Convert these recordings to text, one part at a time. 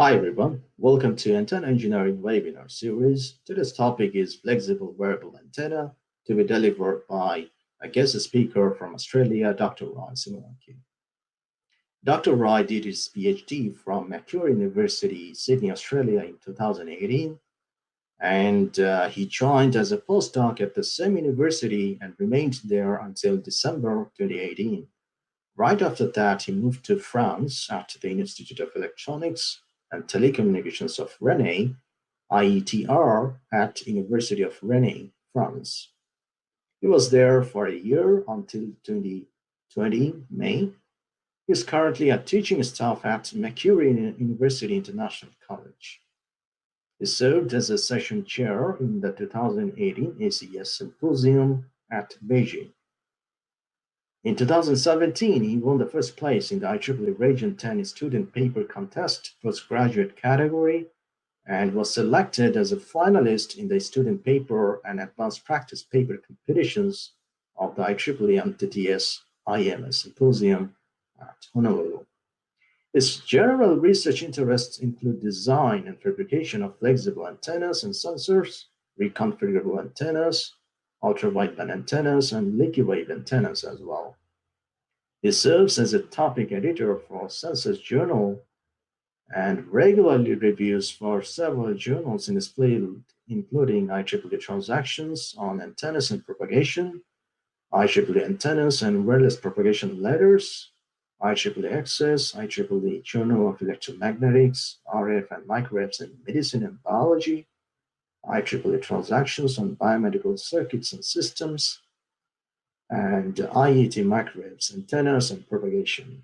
Hi everyone, welcome to Antenna Engineering webinar series. Today's topic is flexible wearable antenna to be delivered by a guest speaker from Australia, Dr. Simorangkir. Dr. Roy did his PhD from Macquarie University, Sydney, Australia in 2018, and he joined as a postdoc at the same university and remained there until December 2018. Right after that, he moved to France at the Institute of Electronics and Telecommunications of Rennes, IETR, at University of Rennes, France. He was there for a year until 2020 May. He is currently a teaching staff at Macquarie University International College. He served as a session chair in the 2018 ACES Symposium at Beijing. In 2017, he won the first place in the IEEE Region 10 student paper contest postgraduate category and was selected as a finalist in the student paper and advanced practice paper competitions of the IEEE MTT-S IEMS Symposium at Honolulu. His general research interests include design and fabrication of flexible antennas and sensors, reconfigurable antennas, ultra-wideband antennas, and leaky wave antennas as well. He serves as a topic editor for Census Journal and regularly reviews for several journals in his field, including IEEE Transactions on Antennas and Propagation, IEEE Antennas and Wireless Propagation Letters, IEEE Access, IEEE Journal of Electromagnetics, RF and Microwaves in Medicine and Biology, IEEE Transactions on Biomedical Circuits and Systems, and IET Microwaves, Antennas and Propagation.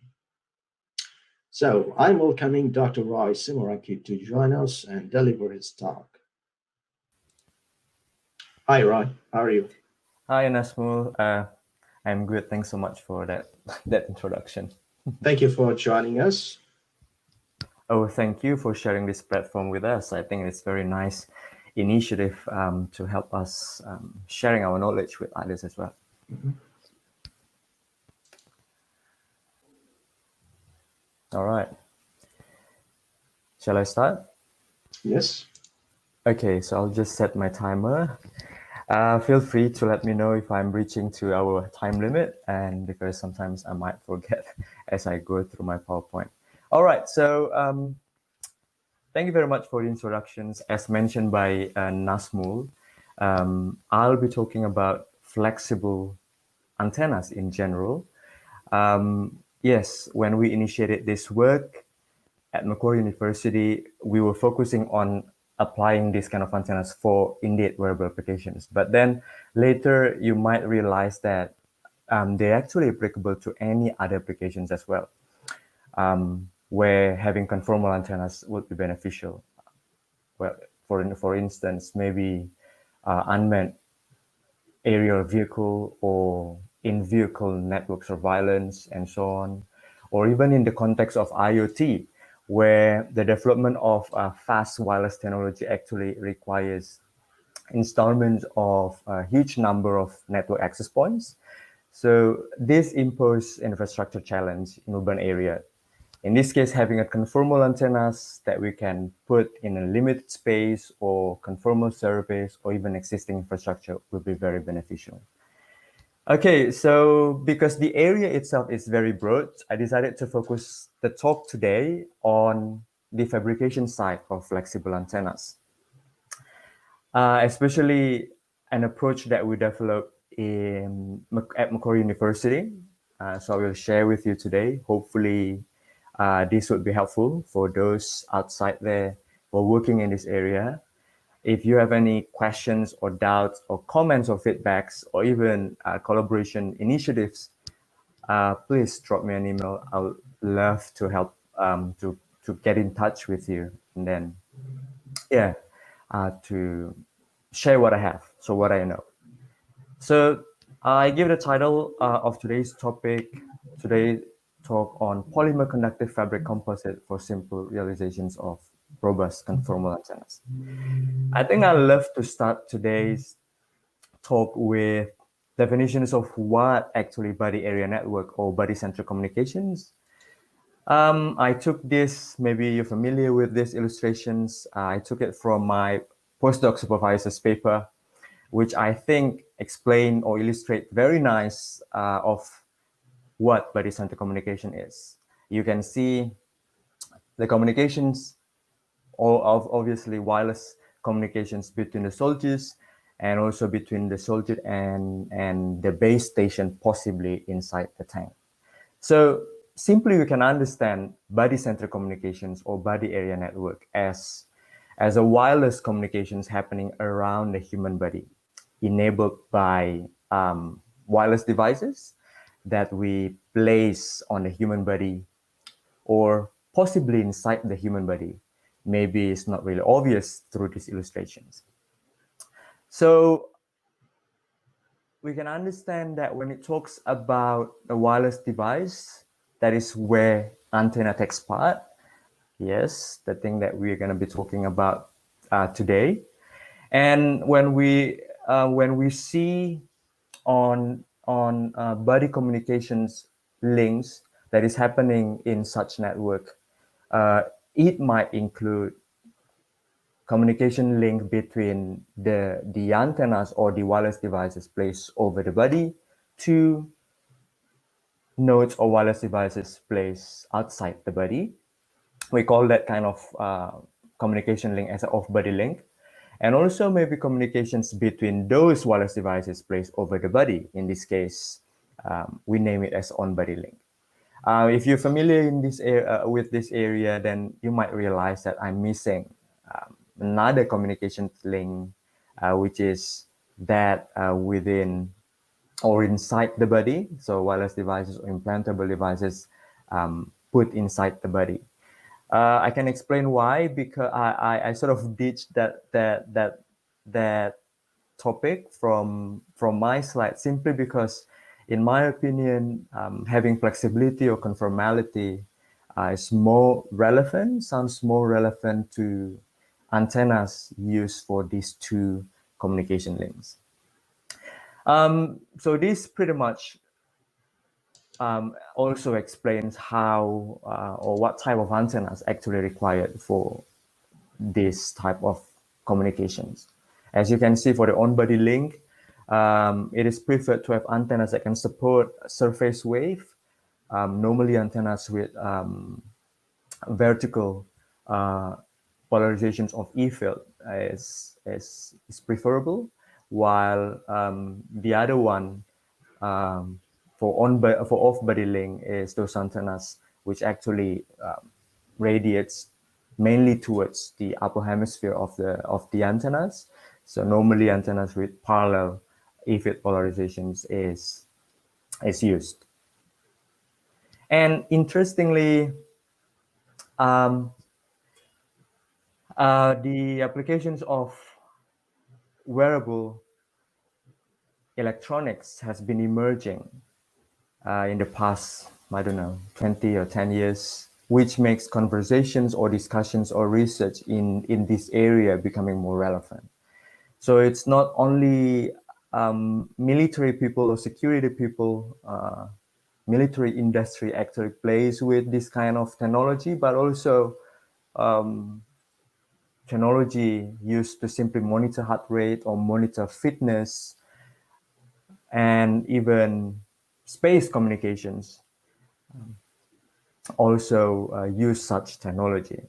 So I'm welcoming Dr. Roy Simorangkir to join us and deliver his talk. Hi, Roy. How are you? Hi, Nazmul. I'm good. Thanks so much for that introduction. Thank you for joining us. Oh, thank you for sharing this platform with us. I think it's a very nice initiative to help us sharing our knowledge with others as well. Mm-hmm. All right. Shall I start? Yes. Okay, so I'll just set my timer. Feel free to let me know if I'm reaching to our time limit, and because sometimes I might forget as I go through my PowerPoint. All right, so thank you very much for the introductions. As mentioned by Nazmul, I'll be talking about flexible antennas in general. Yes, when we initiated this work at Macquarie University, we were focusing on applying these kind of antennas for indeed wearable applications. But then later you might realize that they're actually applicable to any other applications as well, where having conformal antennas would be beneficial. Well, for instance, maybe unmanned aerial vehicle or in-vehicle network surveillance and so on, or even in the context of IoT, where the development of fast wireless technology actually requires installment of a huge number of network access points. So this imposes infrastructure challenge in urban area. In this case, having a conformal antennas that we can put in a limited space or conformal surface or even existing infrastructure will be very beneficial. Okay, so because the area itself is very broad, I decided to focus the talk today on the fabrication side of flexible antennas, especially an approach that we developed at Macquarie University. So I will share with you today. Hopefully, this would be helpful for those outside there who are working in this area. If you have any questions or doubts or comments or feedbacks or even collaboration initiatives, please drop me an email. I would love to help to get in touch with you and then, yeah, to share what I have, so what I know. So I give the title of today's topic, today's talk on polymer conductive fabric composite for simple realizations of robust conformal antennas. I think I'd love to start today's talk with definitions of what actually body area network or body central communications I took this, maybe you're familiar with these illustrations. I took it from my postdoc supervisor's paper, which I think explain or illustrate very nice of what body-centered communication is. You can see the communications, or of obviously wireless communications between the soldiers, and also between the soldier and the base station, possibly inside the tank. So simply we can understand body-centered communications or body area network as a wireless communications happening around the human body, enabled by wireless devices that we place on the human body or possibly inside the human body. Maybe it's not really obvious through these illustrations. So we can understand that when it talks about a wireless device, that is where antenna takes part. Yes, the thing that we're going to be talking about today. And when we see on body communications links that is happening in such network, it might include communication link between the antennas or the wireless devices placed over the body to nodes or wireless devices placed outside the body. We call that kind of communication link as an off-body link. And also maybe communications between those wireless devices placed over the body. In this case, we name it as on-body link. If you're familiar in this with this area, then you might realize that I'm missing another communication link, which is that within or inside the body. So wireless devices or implantable devices put inside the body. I can explain why, because I sort of ditched that topic from my slide, simply because, in my opinion, having flexibility or conformality is more relevant, sounds more relevant to antennas used for these two communication links. So this pretty much also explains how or what type of antennas actually required for this type of communications. As you can see, for the on-body link, it is preferred to have antennas that can support surface wave. Normally antennas with vertical polarizations of E field is preferable, while the other one for off-body link is those antennas which actually radiates mainly towards the upper hemisphere of the antennas. So normally antennas with parallel E-field polarizations is used. And interestingly, the applications of wearable electronics has been emerging in the past, I don't know, 20 or 10 years, which makes conversations or discussions or research in this area becoming more relevant. So it's not only military people or security people, military industry actually plays with this kind of technology, but also technology used to simply monitor heart rate or monitor fitness, and even space communications also use such technology.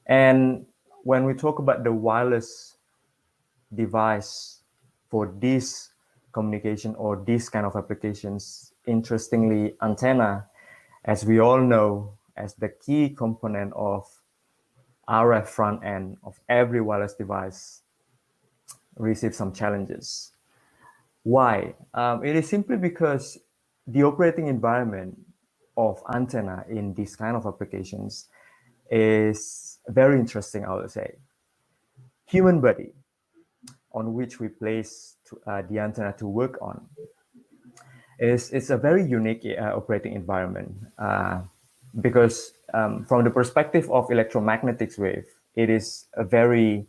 And when we talk about the wireless device for this communication or this kind of applications, interestingly, antenna, as we all know, as the key component of RF front end of every wireless device, receives some challenges. Why? It is simply because the operating environment of antenna in this kind of applications is very interesting, I would say. Human body, on which we place the antenna to work on, is a very unique operating environment because from the perspective of electromagnetic wave, it is a very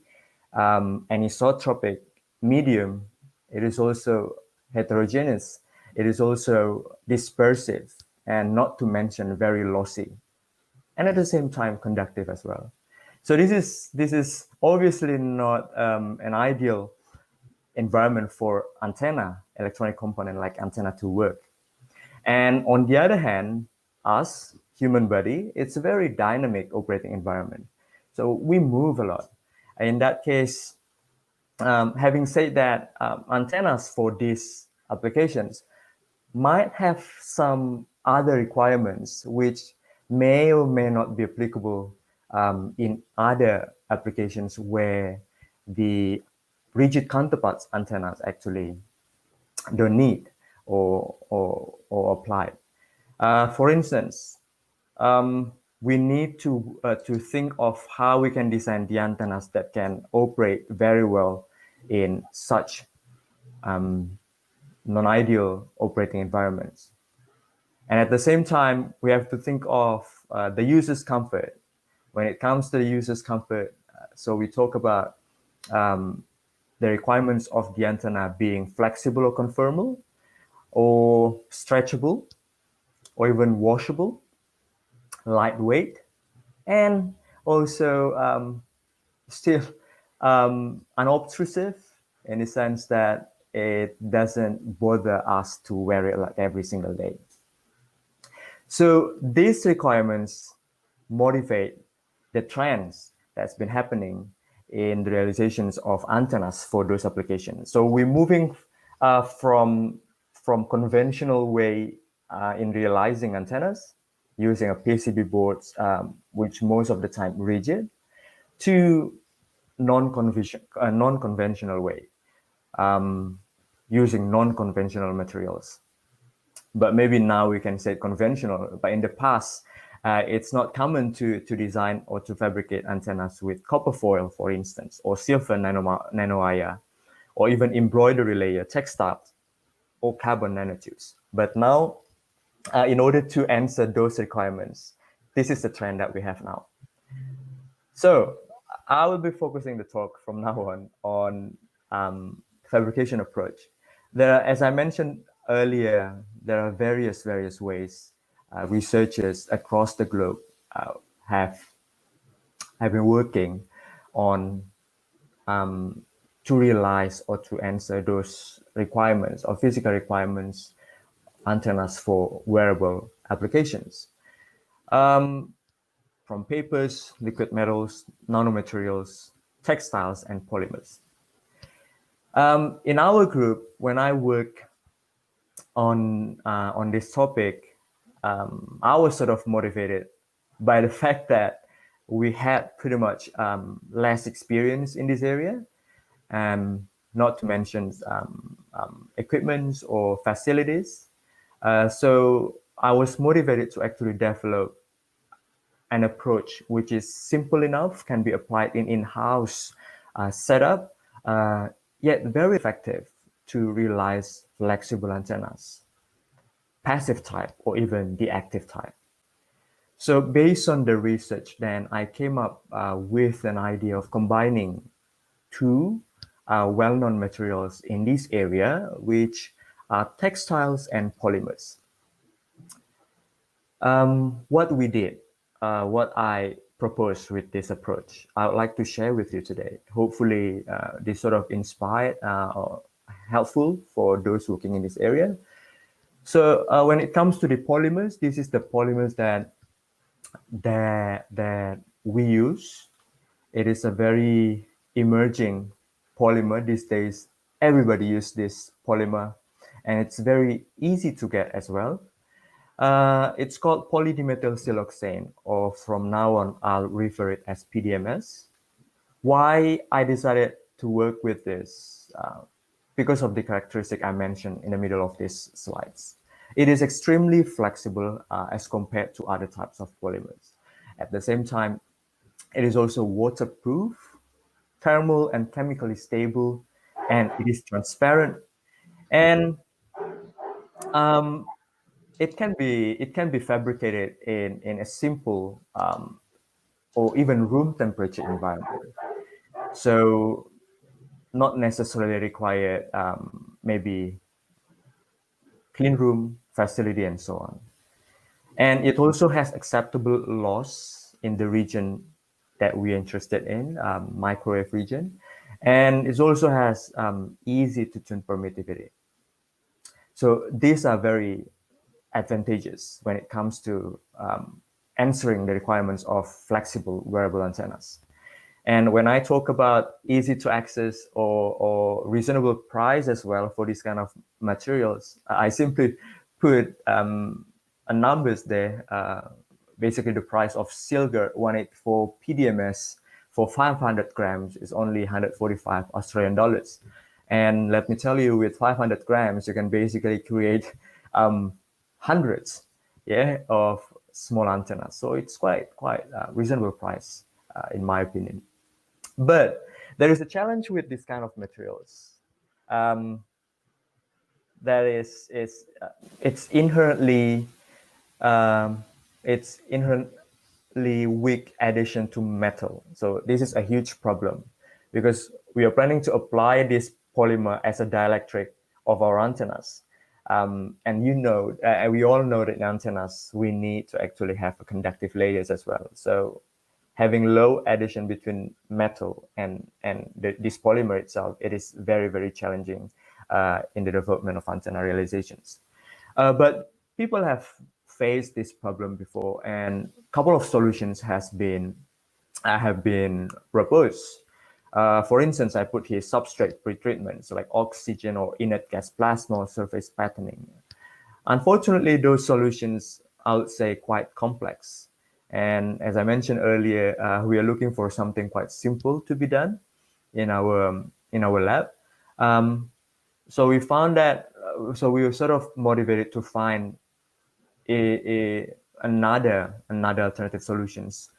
anisotropic medium. It is also heterogeneous. It is also dispersive, and not to mention very lossy. and at the same time conductive as well. So this is obviously not an ideal environment for antenna, electronic component like antenna to work. And on the other hand, us, human body, it's a very dynamic operating environment. So we move a lot. In that case, having said that, antennas for these applications might have some other requirements which may or may not be applicable in other applications where the rigid counterparts antennas actually don't need or apply. For instance, we need to think of how we can design the antennas that can operate very well in such non-ideal operating environments. And at the same time, we have to think of the user's comfort. When it comes to the user's comfort, so we talk about the requirements of the antenna being flexible or conformal, or stretchable, or even washable, lightweight, and also still unobtrusive in the sense that it doesn't bother us to wear it like every single day. So these requirements motivate the trends that's been happening in the realizations of antennas for those applications. So we're moving from conventional way in realizing antennas using a PCB boards, which most of the time rigid, to non-conventional way, using non-conventional materials. But maybe now we can say conventional, but in the past, it's not common to design or to fabricate antennas with copper foil, for instance, or silver nanowire, or even embroidery layer textiles or carbon nanotubes. But now, in order to answer those requirements, this is the trend that we have now. So I will be focusing the talk from now on fabrication approach. As I mentioned earlier, there are various ways researchers across the globe have been working on to realize or to answer those requirements or physical requirements antennas for wearable applications. From papers, liquid metals, nanomaterials, textiles, and polymers. In our group, when I work on this topic, I was sort of motivated by the fact that we had pretty much less experience in this area, not to mention equipments or facilities. So I was motivated to actually develop an approach which is simple enough, can be applied in-house setup, yet very effective to realize flexible antennas, passive type or even the active type. So based on the research, then I came up with an idea of combining two well-known materials in this area, which are textiles and polymers. What we did, what I proposed with this approach, I would like to share with you today. Hopefully, this sort of inspired or helpful for those working in this area. So when it comes to the polymers, this is the polymers that we use. It is a very emerging polymer these days. Everybody uses this polymer, and it's very easy to get as well. It's called polydimethyl siloxane, or from now on, I'll refer it as PDMS. Why I decided to work with this? Because of the characteristic I mentioned in the middle of these slides. It is extremely flexible as compared to other types of polymers. At the same time, it is also waterproof, thermal and chemically stable, and it is transparent. And it can be fabricated in a simple or even room temperature environment. So not necessarily require maybe clean room facility and so on. And it also has acceptable loss in the region that we're interested in, microwave region. And it also has easy to tune permittivity. So these are very advantageous when it comes to answering the requirements of flexible wearable antennas. And when I talk about easy to access or reasonable price as well for these kind of materials, I simply put a numbers there. Basically, the price of silver 184 PDMS for 500 grams is only 145 Australian dollars. And let me tell you, with 500 grams, you can basically create hundreds, of small antennas. So it's quite reasonable price, in my opinion. But there is a challenge with this kind of materials. That is, it's inherently weak addition to metal. So this is a huge problem because we are planning to apply this polymer as a dielectric of our antennas. And we all know that in antennas, we need to actually have a conductive layers as well. So having low addition between metal and this polymer itself, it is very, very challenging in the development of antenna realizations. But people have faced this problem before, and a couple of solutions have been proposed. For instance, I put here substrate pretreatment, so like oxygen or inert gas plasma or surface patterning. Unfortunately, those solutions, I would say, quite complex. And as I mentioned earlier, we are looking for something quite simple to be done in our lab. So we found that, so we were sort of motivated to find another alternative solutions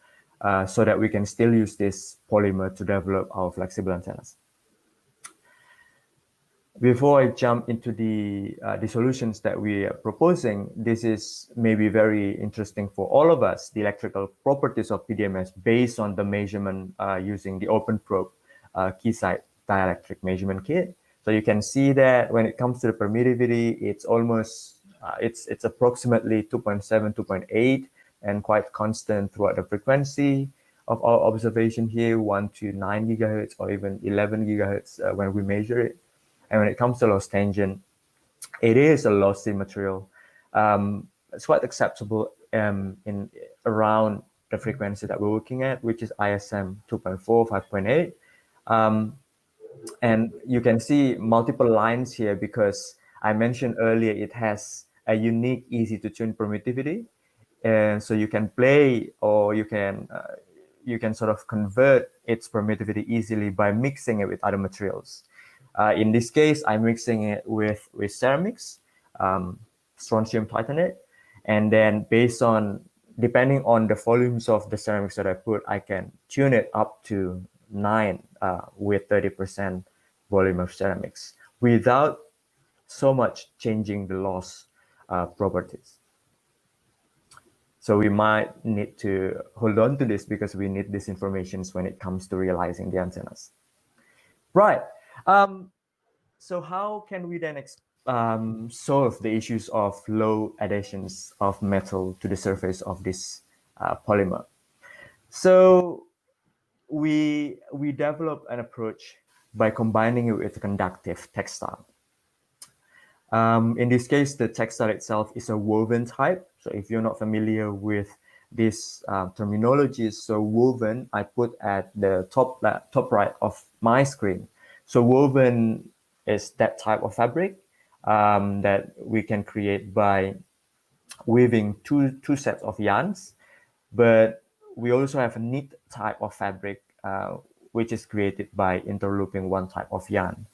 so that we can still use this polymer to develop our flexible antennas. Before I jump into the solutions that we are proposing, this is maybe very interesting for all of us, the electrical properties of PDMS based on the measurement using the open probe Keysight dielectric measurement kit. So you can see that when it comes to the permittivity, it's almost, it's approximately 2.7, 2.8, and quite constant throughout the frequency of our observation here, 1 to 9 gigahertz or even 11 gigahertz when we measure it. And when it comes to loss tangent, it is a lossy material. It's quite acceptable in around the frequency that we're looking at, which is ISM 2.4, 5.8. And you can see multiple lines here because I mentioned earlier it has a unique, easy to tune permittivity. And so you can play, or you can sort of convert its permittivity easily by mixing it with other materials. In this case, I'm mixing it with ceramics, strontium titanate, and then depending on the volumes of the ceramics that I put, I can tune it up to 9 with 30% volume of ceramics without so much changing the loss properties. So we might need to hold on to this because we need this information when it comes to realizing the antennas. Right. So how can we then solve the issues of low additions of metal to the surface of this polymer? So we develop an approach by combining it with conductive textile. In this case, the textile itself is a woven type. So if you're not familiar with this terminology, so woven, I put at the top right of my screen. So woven is that type of fabric that we can create by weaving two sets of yarns. But we also have a knit type of fabric, which is created by interlooping one type of yarn.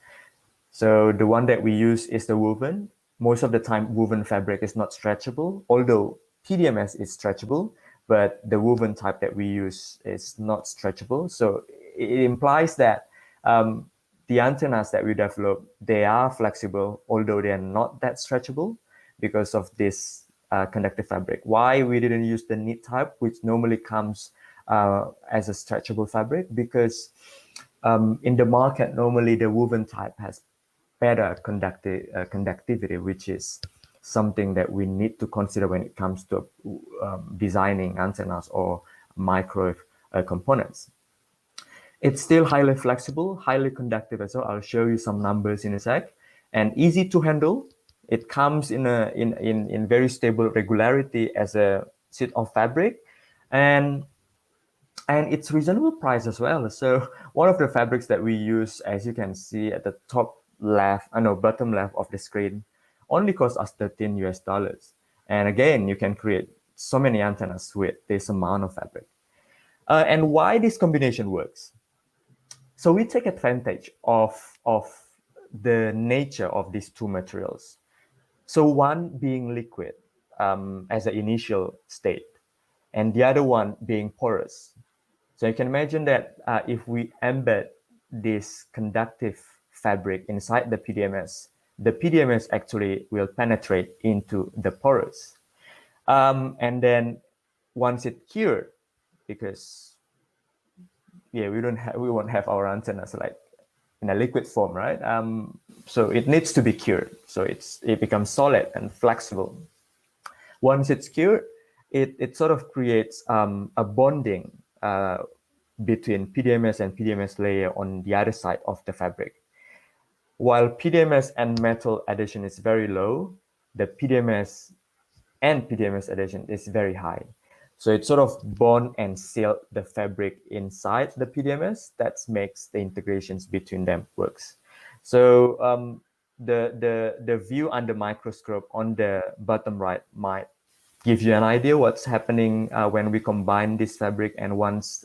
So the one that we use is the woven. Most of the time, woven fabric is not stretchable, although PDMS is stretchable, but the woven type that we use is not stretchable. So it implies that the antennas that we develop, they are flexible, although they are not that stretchable because of this conductive fabric. Why we didn't use the knit type, which normally comes as a stretchable fabric? Because in the market, normally the woven type has better conductivity, which is something that we need to consider when it comes to designing antennas or microwave components. It's still highly flexible, highly conductive as well. I'll show you some numbers in a sec, and easy to handle. It comes in very stable regularity as a sheet of fabric, and it's reasonable price as well. So one of the fabrics that we use, as you can see at the top left, bottom left of the screen, only costs us $13 US. And again, you can create so many antennas with this amount of fabric. And why this combination works? So we take advantage of the nature of these two materials. So one being liquid as an initial state, and the other one being porous. So you can imagine that if we embed this conductive fabric inside the PDMS actually will penetrate into the porous. And then once it's cured, because we won't have our antennas like in a liquid form, right? So it needs to be cured. So it becomes solid and flexible. Once it's cured, it sort of creates a bonding between PDMS and PDMS layer on the other side of the fabric. While PDMS and metal adhesion is very low, the PDMS and PDMS adhesion is very high. So it sort of bond and seal the fabric inside the PDMS. That makes the integrations between them works. So the view under microscope on the bottom right might give you an idea what's happening when we combine this fabric, and once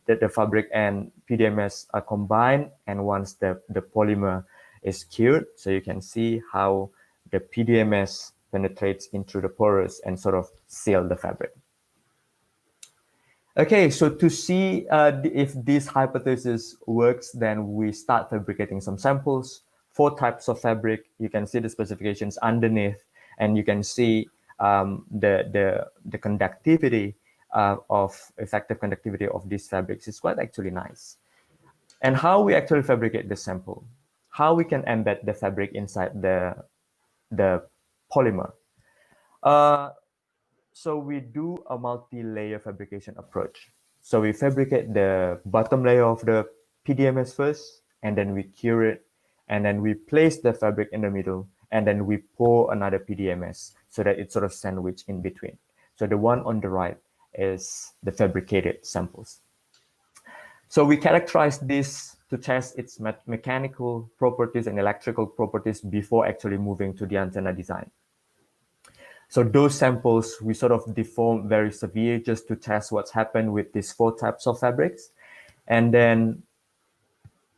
the fabric and PDMS are combined, and once the polymer is cured, so you can see how the PDMS penetrates into the porous and sort of seal the fabric. Okay, so to see if this hypothesis works, then we start fabricating some samples, 4 types of fabric. You can see the specifications underneath, and you can see the conductivity of effective conductivity of these fabrics is quite actually nice. And how we actually fabricate the sample, how we can embed the fabric inside the polymer. So we do a multi-layer fabrication approach. So we fabricate the bottom layer of the PDMS first, and then we cure it, and then we place the fabric in the middle, and then we pour another PDMS so that it's sort of sandwiched in between. So the one on the right is the fabricated samples. So we characterize this to test its mechanical properties and electrical properties before actually moving to the antenna design. So those samples we sort of deform very severe just to test what's happened with these 4 types of fabrics. And then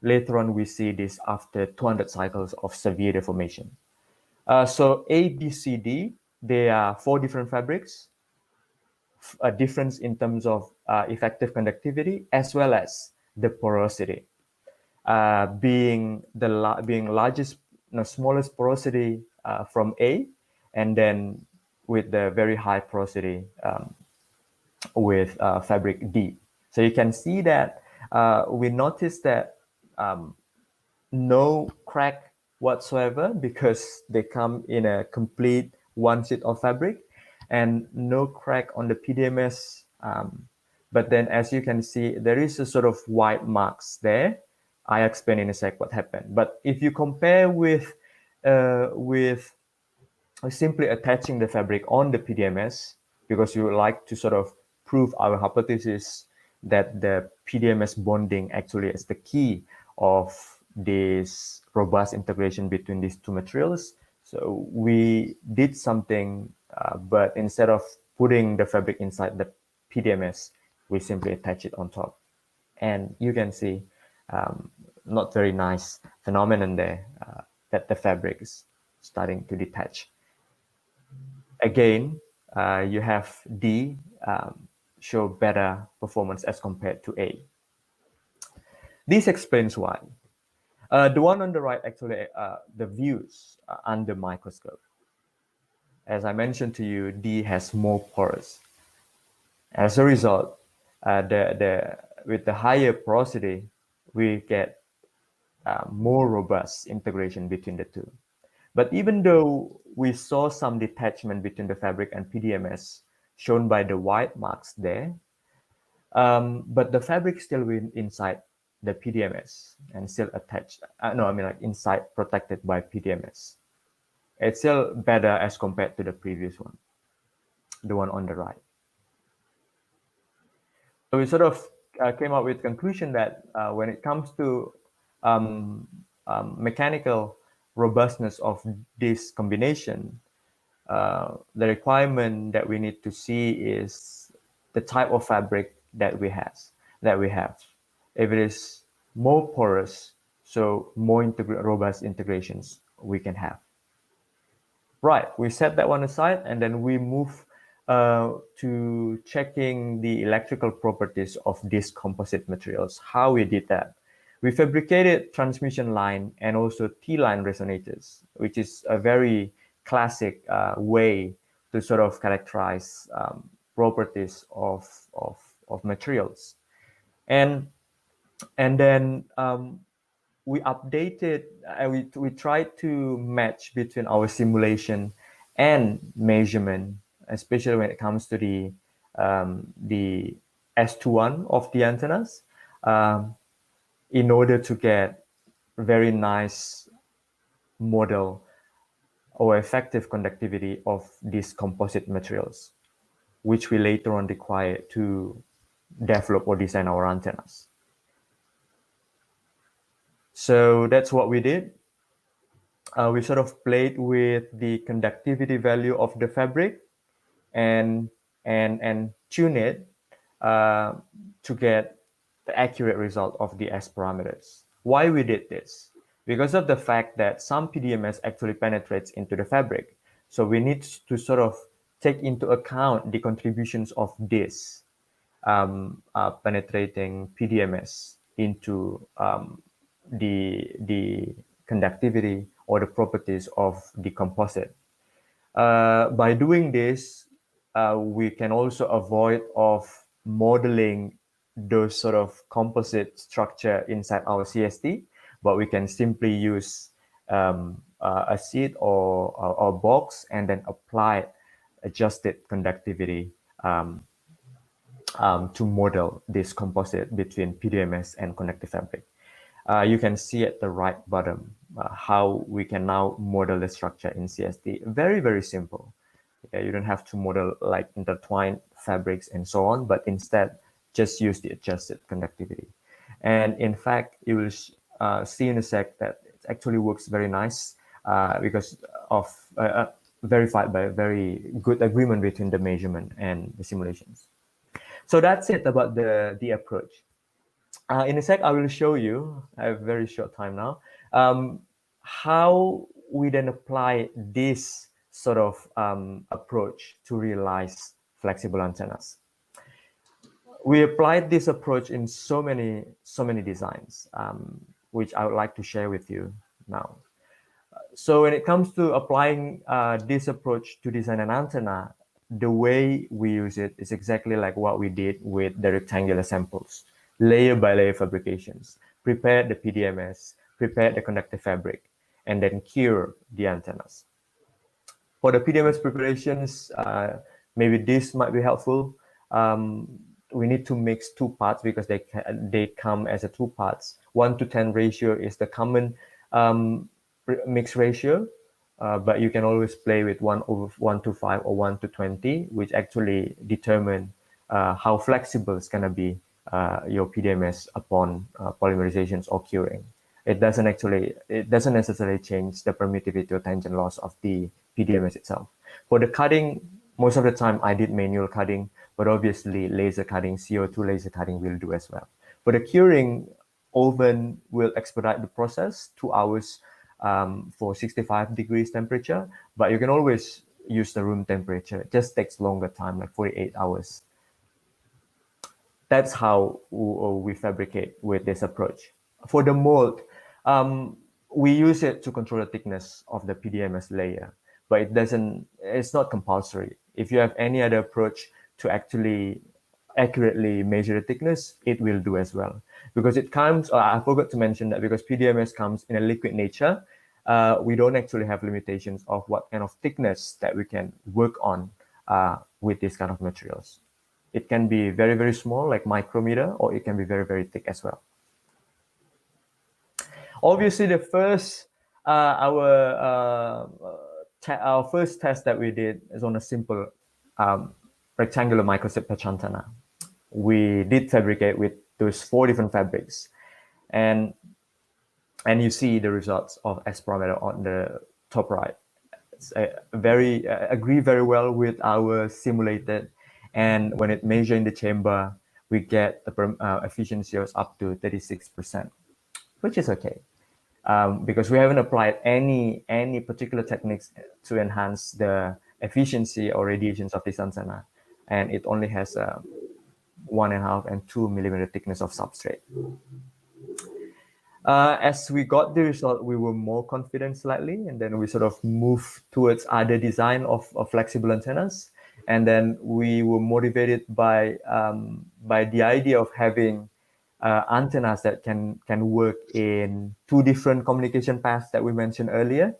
later on, we see this after 200 cycles of severe deformation. So A, B, C, D, there are 4 different fabrics, a difference in terms of effective conductivity as well as the porosity. Being largest, smallest porosity from A, and then with the very high porosity with fabric D. So you can see that we noticed that no crack whatsoever because they come in a complete one sheet of fabric, and no crack on the PDMS. But then as you can see, there is a sort of white marks there. I explain in a sec what happened. But if you compare with simply attaching the fabric on the PDMS, because you would like to sort of prove our hypothesis that the PDMS bonding actually is the key of this robust integration between these 2 materials. So we did something, but instead of putting the fabric inside the PDMS, we simply attach it on top. And you can see not very nice phenomenon there, that the fabric is starting to detach. Again, you have D show better performance as compared to A. This explains why. The one on the right, actually, the views under microscope. As I mentioned to you, D has more porous. As a result, with the higher porosity, we get more robust integration between the 2. But even though we saw some detachment between the fabric and PDMS, shown by the white marks there, but the fabric still inside the PDMS and still attached. No, I mean like inside protected by PDMS. It's still better as compared to the previous one, the one on the right. So we sort of came up with conclusion that when it comes to mechanical robustness of this combination, the requirement that we need to see is the type of fabric that we have. If it is more porous, so more robust integrations we can have. Right, we set that one aside, and then we move to checking the electrical properties of these composite materials. How we did that? We fabricated transmission line and also T-line resonators, which is a very classic way to sort of characterize properties of materials. And then we updated, we tried to match between our simulation and measurement, especially when it comes to the S21 of the antennas, in order to get very nice model or effective conductivity of these composite materials, which we later on require to develop or design our antennas. So that's what we did. We sort of played with the conductivity value of the fabric and tune it to get the accurate result of the S parameters. Why we did this? Because of the fact that some PDMS actually penetrates into the fabric. So we need to sort of take into account the contributions of this penetrating PDMS into the conductivity or the properties of the composite. By doing this, we can also avoid of modeling those sort of composite structure inside our CST, but we can simply use a sheet or box and then apply adjusted conductivity to model this composite between PDMS and conductive fabric. You can see at the right bottom how we can now model the structure in CST. Very, very simple. You don't have to model like intertwined fabrics and so on, but instead just use the adjusted conductivity. And in fact, you will see in a sec that it actually works very nice because of verified by a very good agreement between the measurement and the simulations. So that's it about the approach. In a sec, I will show you, I have a very short time now, how we then apply this sort of approach to realize flexible antennas. We applied this approach in so many designs, which I would like to share with you now. So when it comes to applying this approach to design an antenna, the way we use it is exactly like what we did with the rectangular samples. Layer by layer fabrications, prepare the PDMS, prepare the conductive fabric, and then cure the antennas. For the PDMS preparations, maybe this might be helpful. We need to mix two parts because they come as a two parts. 1:10 ratio is the common mix ratio, but you can always play with 1:5 or 1:20, which actually determine how flexible it's gonna be your PDMS upon polymerizations or curing. It doesn't necessarily change the permittivity or tangent loss of the PDMS itself. For the cutting, most of the time I did manual cutting, but obviously laser cutting, CO2 laser cutting will do as well. For the curing, oven will expedite the process, 2 hours for 65 degrees temperature, but you can always use the room temperature. It just takes longer time, like 48 hours. That's how we fabricate with this approach. For the mold, we use it to control the thickness of the PDMS layer, but it's not compulsory. If you have any other approach to actually accurately measure the thickness, it will do as well. Because it comes, I forgot to mention that because PDMS comes in a liquid nature, we don't actually have limitations of what kind of thickness that we can work on with these kind of materials. It can be very, very small, like micrometer, or it can be very, very thick as well. Obviously, the first our first test that we did is on a simple rectangular microstrip patch antenna. We did fabricate with those 4 different fabrics, and you see the results of S parameter on the top right. It's agree very well with our simulated, and when it measure in the chamber, we get the efficiency of up to 36%, which is okay. Because we haven't applied any particular techniques to enhance the efficiency or radiations of this antenna, and it only has 1.5 and 2 millimeter thickness of substrate. As we got the result, we were more confident slightly, and then we sort of moved towards other design of flexible antennas, and then we were motivated by the idea of having antennas that can work in 2 different communication paths that we mentioned earlier,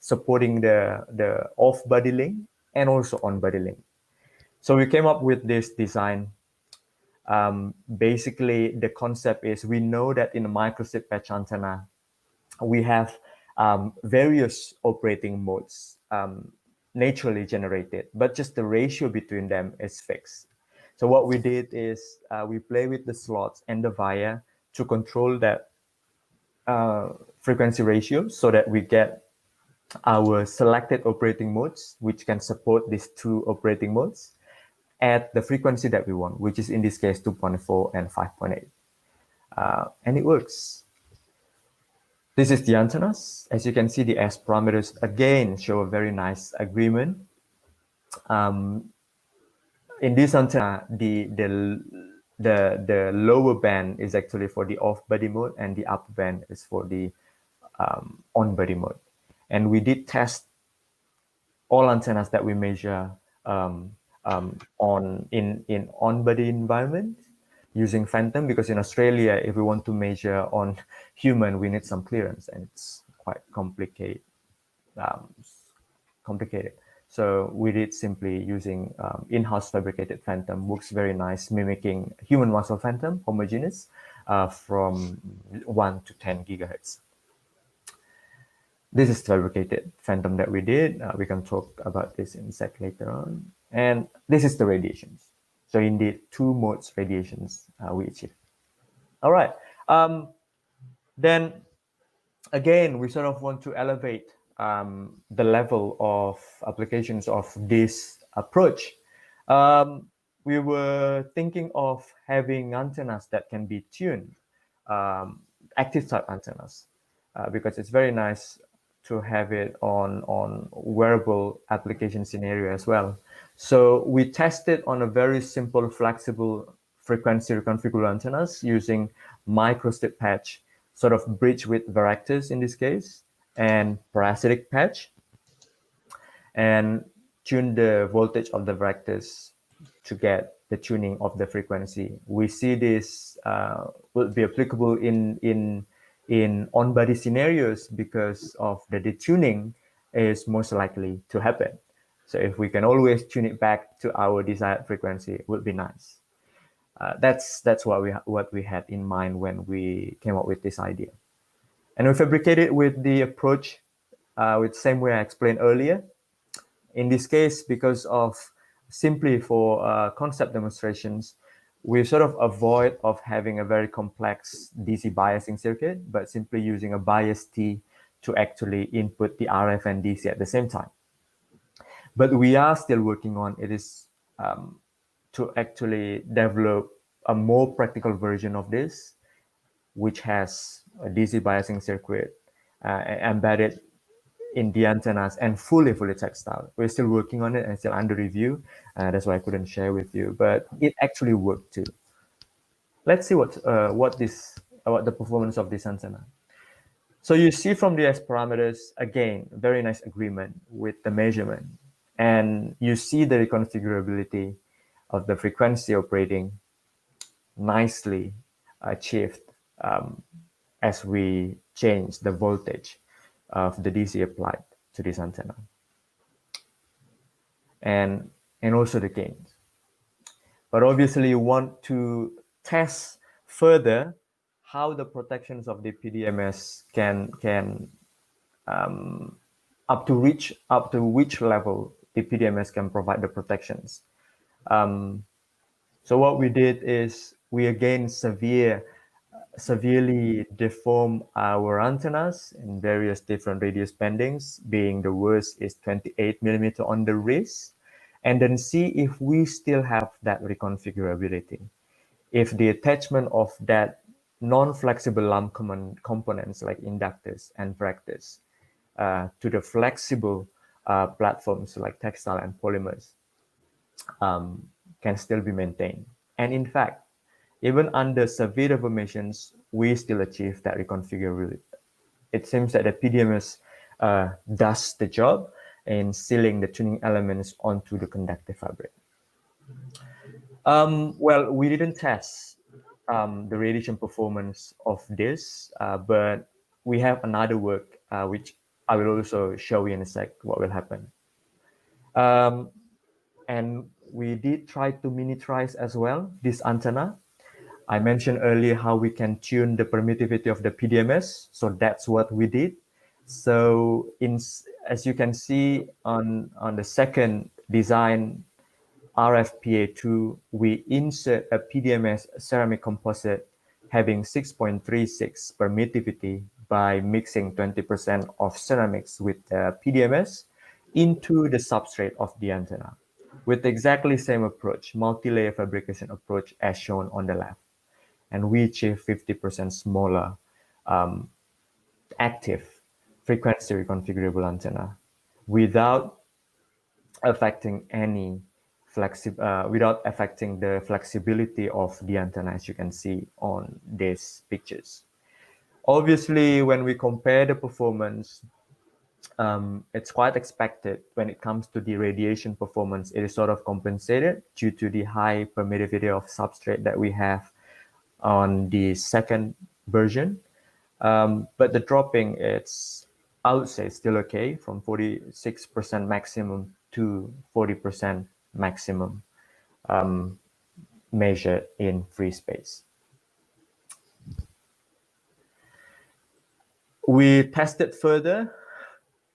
supporting the off-body link and also on-body link. So we came up with this design. Basically, the concept is we know that in a microstrip patch antenna, we have various operating modes naturally generated, but just the ratio between them is fixed. So what we did is we play with the slots and the via to control that frequency ratio so that we get our selected operating modes, which can support these 2 operating modes at the frequency that we want, which is in this case 2.4 and 5.8. And it works. This is the antennas. As you can see, the S parameters again show a very nice agreement. In this antenna, the lower band is actually for the off-body mode, and the upper band is for the on-body mode. And we did test all antennas that we measure in on-body environment using phantom, because in Australia, if we want to measure on human, we need some clearance, and it's quite complicated. So we did simply using in-house fabricated phantom, works very nice, mimicking human muscle phantom, homogeneous, from 1 to 10 gigahertz. This is fabricated phantom that we did. We can talk about this in a sec later on. And this is the radiations. So indeed, 2 modes radiations we achieved. All right. Then again, we sort of want to elevate the level of applications of this approach. We were thinking of having antennas that can be tuned, active type antennas, because it's very nice to have it on wearable application scenario as well. So we tested on a very simple, flexible frequency reconfigurable antennas using microstrip patch, sort of bridge with varactors in this case, and parasitic patch, and tune the voltage of the varactors to get the tuning of the frequency. We see this will be applicable in on-body scenarios because of the detuning is most likely to happen. So if we can always tune it back to our desired frequency, it would be nice. That's what we had in mind when we came up with this idea. And we fabricated with the approach with the same way I explained earlier. In this case, because of simply for concept demonstrations, we sort of avoid of having a very complex DC biasing circuit, but simply using a bias T to actually input the RF and DC at the same time. But we are still working on it is to actually develop a more practical version of this, which has a DC biasing circuit embedded in the antennas and fully textile. We're still working on it and still under review. That's why I couldn't share with you, but it actually worked too. Let's see what the performance of this antenna. So you see from the S parameters, again, very nice agreement with the measurement. And you see the reconfigurability of the frequency operating nicely achieved as we change the voltage. of the DC applied to this antenna, and also the gains. But obviously you want to test further how the protections of the PDMS can up to which level the PDMS can provide the protections. So what we did is we again severely deform our antennas in various different radius bendings, being the worst is 28 millimeter on the wrist, and then see if we still have that reconfigurability. If the attachment of that non-flexible lump components like inductors and reflectors to the flexible platforms like textile and polymers can still be maintained. And in fact, even under severe deformations, we still achieve that reconfigurability. It seems that the PDMS does the job in sealing the tuning elements onto the conductive fabric. Well, we didn't test the radiation performance of this, but we have another work which I will also show you in a sec what will happen. And we did try to miniaturize as well this antenna. I mentioned earlier how we can tune the permittivity of the PDMS, so that's what we did. So as you can see on the second design, RFPA2, we insert a PDMS ceramic composite having 6.36 permittivity by mixing 20% of ceramics with PDMS into the substrate of the antenna with exactly same approach, multi-layer fabrication approach as shown on the left. And we achieve 50% smaller active frequency reconfigurable antenna without affecting without affecting the flexibility of the antenna, as you can see on these pictures. Obviously, when we compare the performance, it's quite expected when it comes to the radiation performance. It is sort of compensated due to the high permittivity of substrate that we have on the second version. But the dropping, I would say, still okay, from 46% maximum to 40% maximum measured in free space. We tested further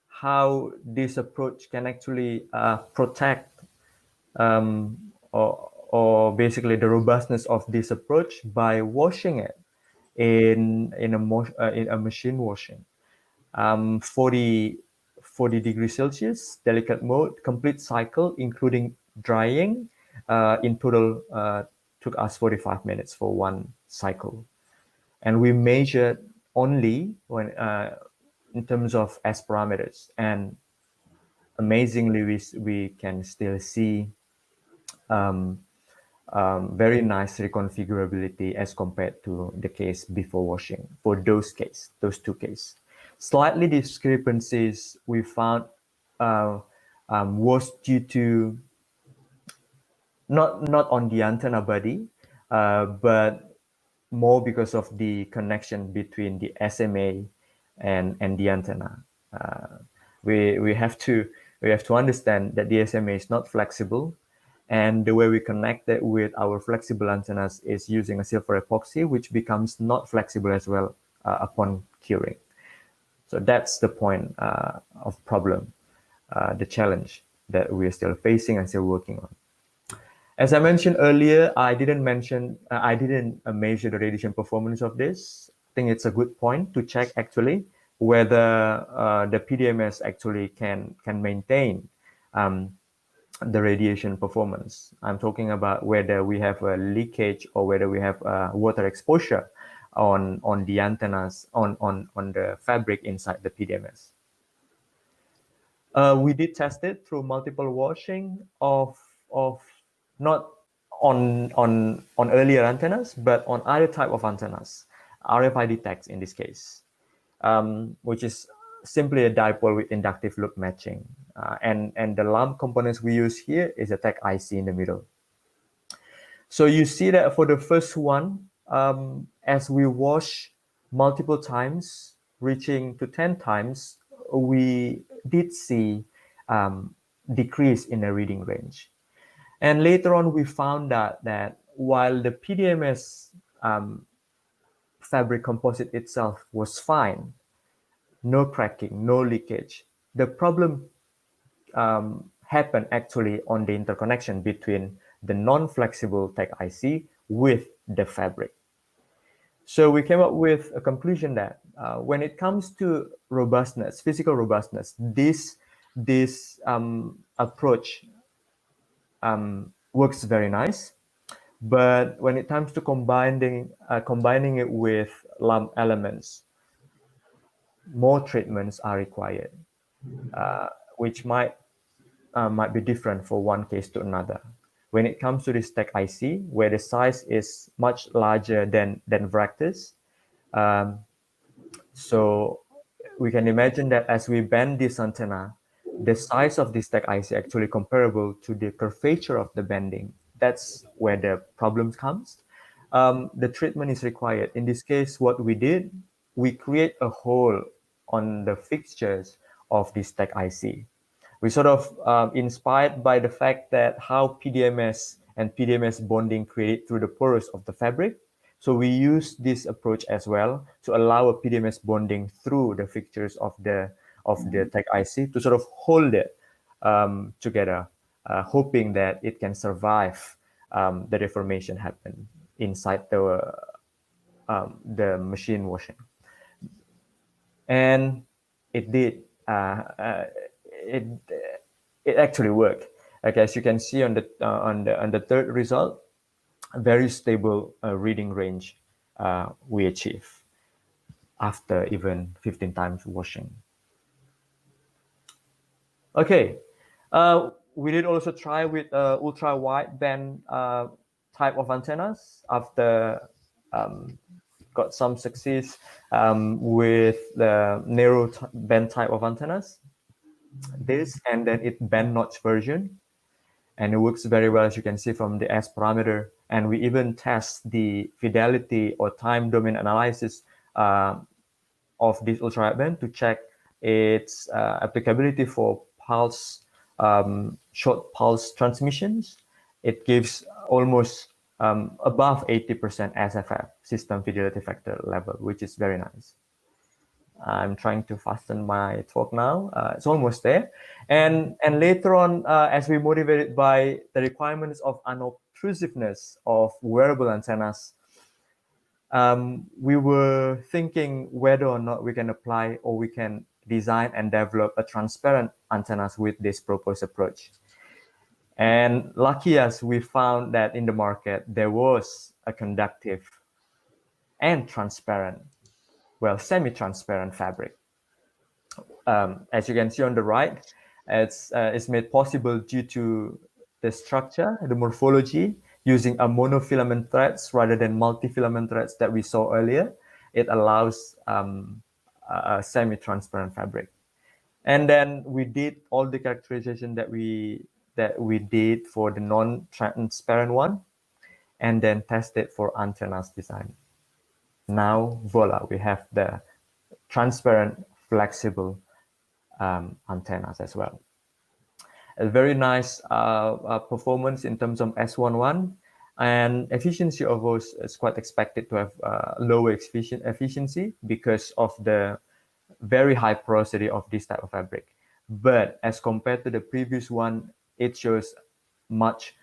how this approach can actually protect or basically the robustness of this approach by washing it in a machine washing. 40 degrees Celsius, delicate mode, complete cycle, including drying. In total, took us 45 minutes for one cycle. And we measured only when in terms of S parameters. And amazingly, we can still see very nice reconfigurability as compared to the case before washing for those two cases. Slightly discrepancies we found was due to not on the antenna body, but more because of the connection between the SMA and the antenna. We have to understand that the SMA is not flexible, and the way we connect it with our flexible antennas is using a silver epoxy, which becomes not flexible as well upon curing. So that's the point of problem, the challenge that we're still facing and still working on. As I mentioned earlier, I didn't measure the radiation performance of this. I think it's a good point to check actually whether the PDMS actually can maintain the radiation performance. I'm talking about whether we have a leakage or whether we have water exposure on the antennas, on the fabric inside the PDMS. We did test it through multiple washing of not on earlier antennas, but on other type of antennas, RFID tags in this case, which is simply a dipole with inductive loop matching. And the lump components we use here is a tag IC in the middle. So you see that for the first one, as we wash multiple times, reaching to 10 times, we did see decrease in the reading range. And later on, we found out that while the PDMS fabric composite itself was fine, no cracking, no leakage, the problem happened actually on the interconnection between the non-flexible tech IC with the fabric. So we came up with a conclusion that when it comes to robustness, physical robustness, this approach works very nice. But when it comes to combining it with lump elements, more treatments are required, which might be different for one case to another. When it comes to this tech IC, where the size is much larger than reflectors, so we can imagine that as we bend this antenna, the size of this tech IC actually comparable to the curvature of the bending. That's where the problem comes. The treatment is required. In this case, what we did, we create a hole on the fixtures of this tech IC. We sort of inspired by the fact that how PDMS and PDMS bonding created through the pores of the fabric. So we use this approach as well to allow a PDMS bonding through the fixtures of the tech IC to sort of hold it together, hoping that it can survive the deformation happen inside the machine washing. And it did. It actually worked. Like as you can see on the third result, a very stable reading range we achieve after even 15 times washing. Okay, we did also try with ultra-wideband type of antennas after got some success with the narrow band type of antennas. This and then it band notch version, and it works very well as you can see from the S parameter. And we even test the fidelity or time domain analysis of this ultra-wideband to check its applicability for pulse, short pulse transmissions. It gives almost above 80% SFF, system fidelity factor level, which is very nice. I'm trying to fasten my talk now. It's almost there. And later on, as we motivated by the requirements of unobtrusiveness of wearable antennas, we were thinking whether or not we can apply or we can design and develop a transparent antennas with this proposed approach. And lucky as we found that in the market, there was a conductive and transparent, well, semi-transparent fabric. As you can see on the right, it's made possible due to the structure, the morphology, using a monofilament threads rather than multi-filament threads that we saw earlier. It allows a semi-transparent fabric. And then we did all the characterization that we did for the non-transparent one, and then tested for antennas design. Now, voila, we have the transparent, flexible antennas as well. A very nice performance in terms of S11, and efficiency of those is quite expected to have lower efficiency because of the very high porosity of this type of fabric. But as compared to the previous one, it shows much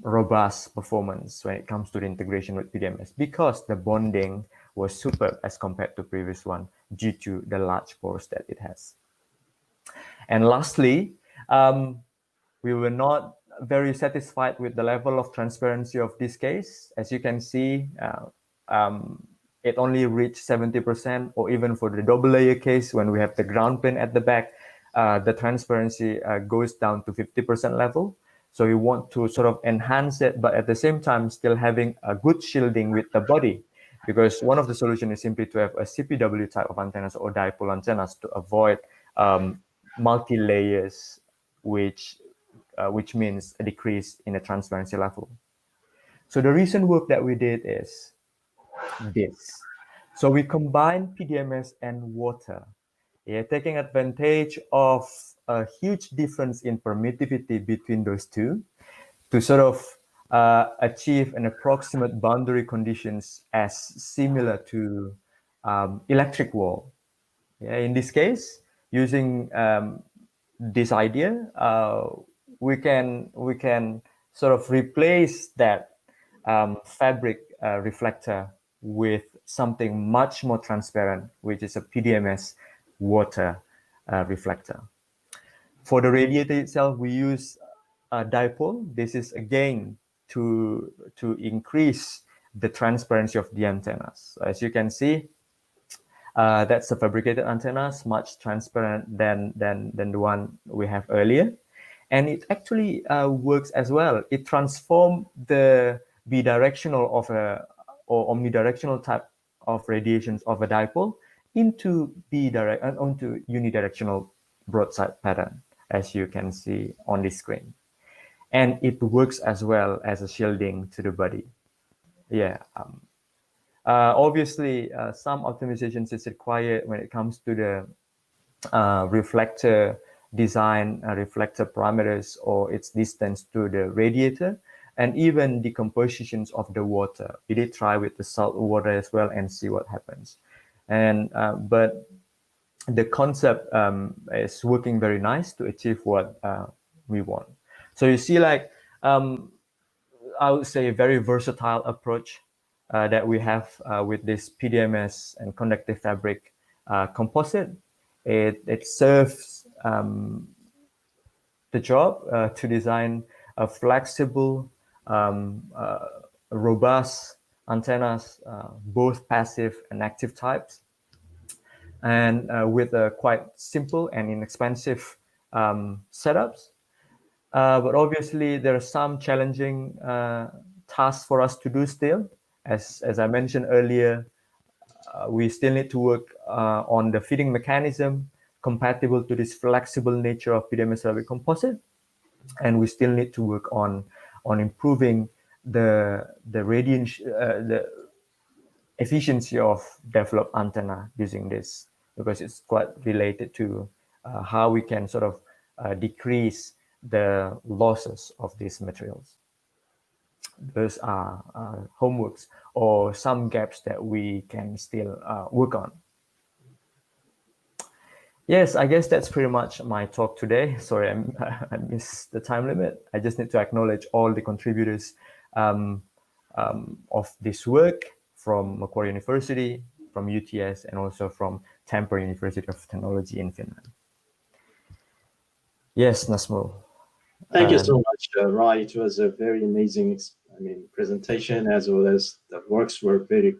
robust performance when it comes to the integration with PDMS because the bonding was superb as compared to previous one due to the large pores that it has. And lastly, we were not very satisfied with the level of transparency of this case. As you can see, it only reached 70%, or even for the double layer case, when we have the ground plane at the back, the transparency goes down to 50% level. So we want to sort of enhance it, but at the same time, still having a good shielding with the body. Because one of the solutions is simply to have a CPW type of antennas or dipole antennas to avoid multi-layers, which means a decrease in the transparency level. So the recent work that we did is this. So we combined PDMS and water Yeah, taking advantage of a huge difference in permittivity between those two to sort of achieve an approximate boundary conditions as similar to electric wall. Yeah, in this case, using this idea, we can sort of replace that fabric reflector with something much more transparent, which is a PDMS water reflector. For the radiator itself, we use a dipole. This is again to increase the transparency of the antennas. As you can see, that's a fabricated antennas, much transparent than the one we have earlier. And it actually works as well. It transforms the bidirectional of a or omnidirectional type of radiations of a dipole into onto unidirectional broadside pattern, as you can see on the screen. And it works as well as a shielding to the body. Yeah. Obviously, some optimizations is required when it comes to the reflector design, reflector parameters, or its distance to the radiator, and even the compositions of the water. We did try with the salt water as well and see what happens. And but the concept is working very nice to achieve what we want. So you see, like I would say, a very versatile approach that we have with this PDMS and conductive fabric composite. It serves the job to design a flexible, robust antennas, both passive and active types, and with a quite simple and inexpensive setups. But obviously, there are some challenging tasks for us to do still. As I mentioned earlier, we still need to work on the feeding mechanism compatible to this flexible nature of PDMS fabric composite, and we still need to work on improving the efficiency of developed antenna using this, because it's quite related to how we can sort of decrease the losses of these materials. Those are homeworks or some gaps that we can still work on. Yes, I guess that's pretty much my talk today. Sorry, I missed the time limit. I just need to acknowledge all the contributors of this work from Macquarie University, from UTS, and also from Tampere University of Technology in Finland. Yes, Nazmul. Thank you so much, Rai. It was a very amazing, presentation, as well as the works were very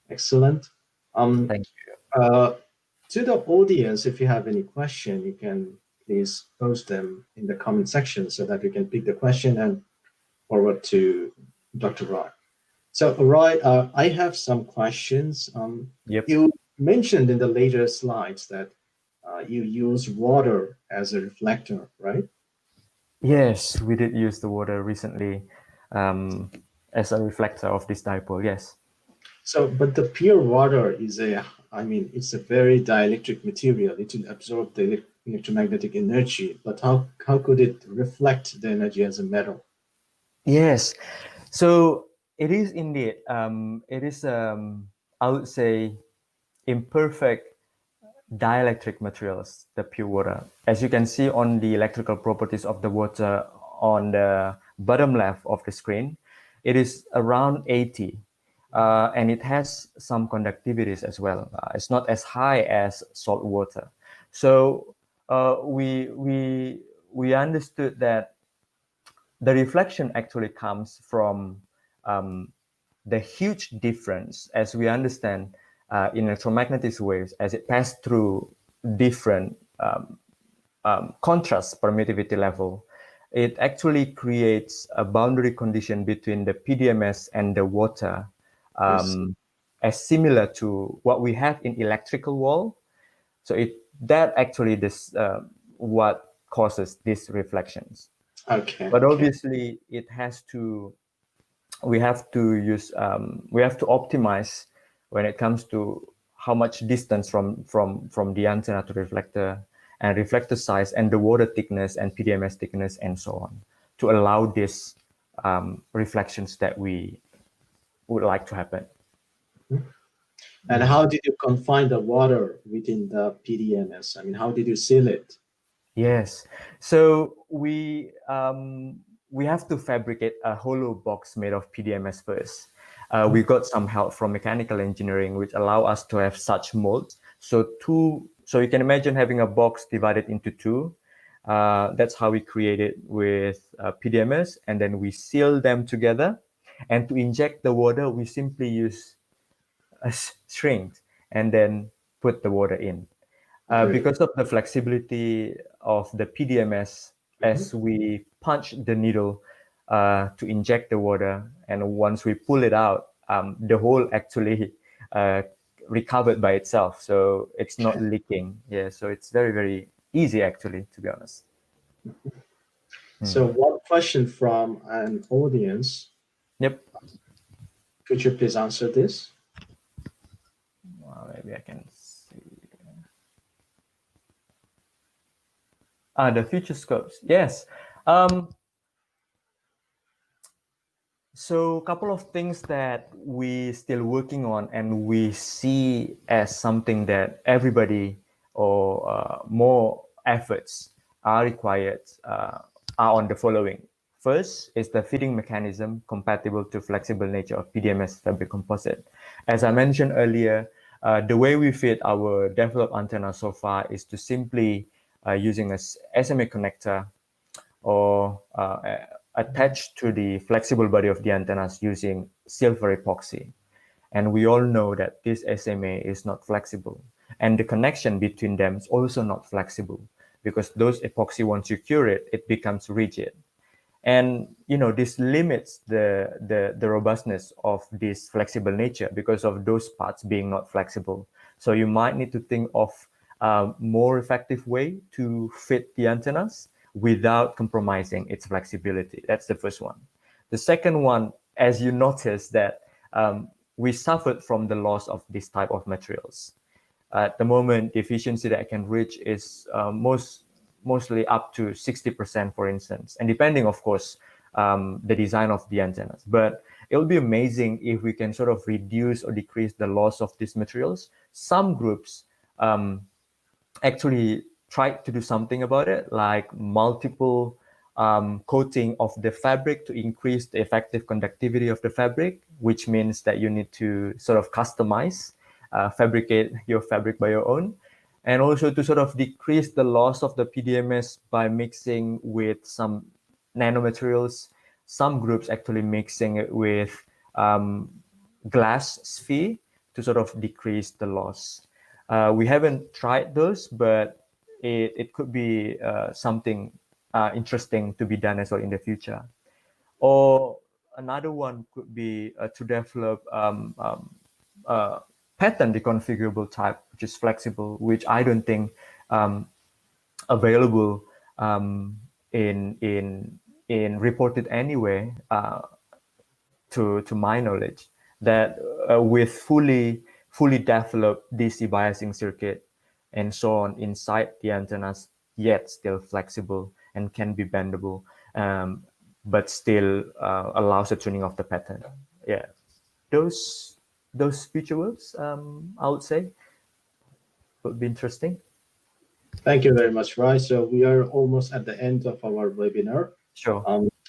excellent. Thank you. To the audience, if you have any question, you can please post them in the comment section so that we can pick the question and forward to Dr. Rai. So, Rai, I have some questions. Yep. You mentioned in the later slides that you use water as a reflector, right? Yes, we did use the water recently as a reflector of this dipole, yes. So, but the pure water is it's a very dielectric material. It will absorb the electromagnetic energy, but how could it reflect the energy as a metal? Yes, so it is indeed, it is, I would say, imperfect dielectric materials, the pure water. As you can see on the electrical properties of the water on the bottom left of the screen, it is around 80. And it has some conductivities as well. It's not as high as salt water. So we understood that the reflection actually comes from the huge difference, as we understand, in electromagnetic waves, as it passes through different contrast permittivity level. It actually creates a boundary condition between the PDMS and the water, as similar to what we have in electrical wall. So that actually what causes these reflections. Okay. But obviously, we have to optimize when it comes to how much distance from the antenna to reflector, and reflector size, and the water thickness and PDMS thickness, and so on, to allow this reflections that we would like to happen. And how did you confine the water within the PDMS? I mean, how did you seal it? Yes, so we have to fabricate a hollow box made of PDMS first. We got some help from mechanical engineering, which allow us to have such molds. So you can imagine having a box divided into two. That's how we created with PDMS, and then we seal them together. And to inject the water, we simply use a string and then put the water in. Because of the flexibility of the PDMS, as we punch the needle to inject the water, and once we pull it out, the hole actually recovered by itself, so it's not leaking. Yeah, so it's very, very easy actually, to be honest. So one question from an audience. Yep. Could you please answer this? Maybe I can see. The future scopes. Yes. So a couple of things that we still working on and we see as something that everybody or more efforts are required are on the following. First is the feeding mechanism compatible to flexible nature of PDMS fabric composite. As I mentioned earlier, the way we fit our developed antenna so far is to simply using a SMA connector or attached to the flexible body of the antennas using silver epoxy. And we all know that this SMA is not flexible. And the connection between them is also not flexible, because those epoxy, once you cure it, it becomes rigid. And this limits the robustness of this flexible nature because of those parts being not flexible. So you might need to think of a more effective way to fit the antennas without compromising its flexibility. That's the first one. The second one, as you notice, that we suffered from the loss of this type of materials. At the moment, the efficiency that I can reach is mostly up to 60%, for instance, and depending, of course, the design of the antennas. But it will be amazing if we can sort of reduce or decrease the loss of these materials. Some groups actually tried to do something about it, like multiple coating of the fabric to increase the effective conductivity of the fabric, which means that you need to sort of customize, fabricate your fabric by your own, and also to sort of decrease the loss of the PDMS by mixing with some nanomaterials. Some groups actually mixing it with glass sphere to sort of decrease the loss. We haven't tried those, but it could be something interesting to be done as well in the future. Or another one could be to develop pattern reconfigurable type, which is flexible, which I don't think available in reported anyway, to my knowledge, that with fully developed DC biasing circuit and so on inside the antennas, yet still flexible and can be bendable, but still allows the tuning of the pattern. Yeah, those future works, I would say, would be interesting. Thank you very much, Rai. So we are almost at the end of our webinar. Sure.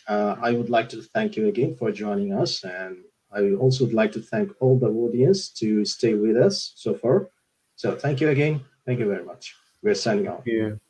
I would like to thank you again for joining us, and I would also like to thank all the audience to stay with us so far. So thank you again. Thank you very much. We're signing off. Thank you.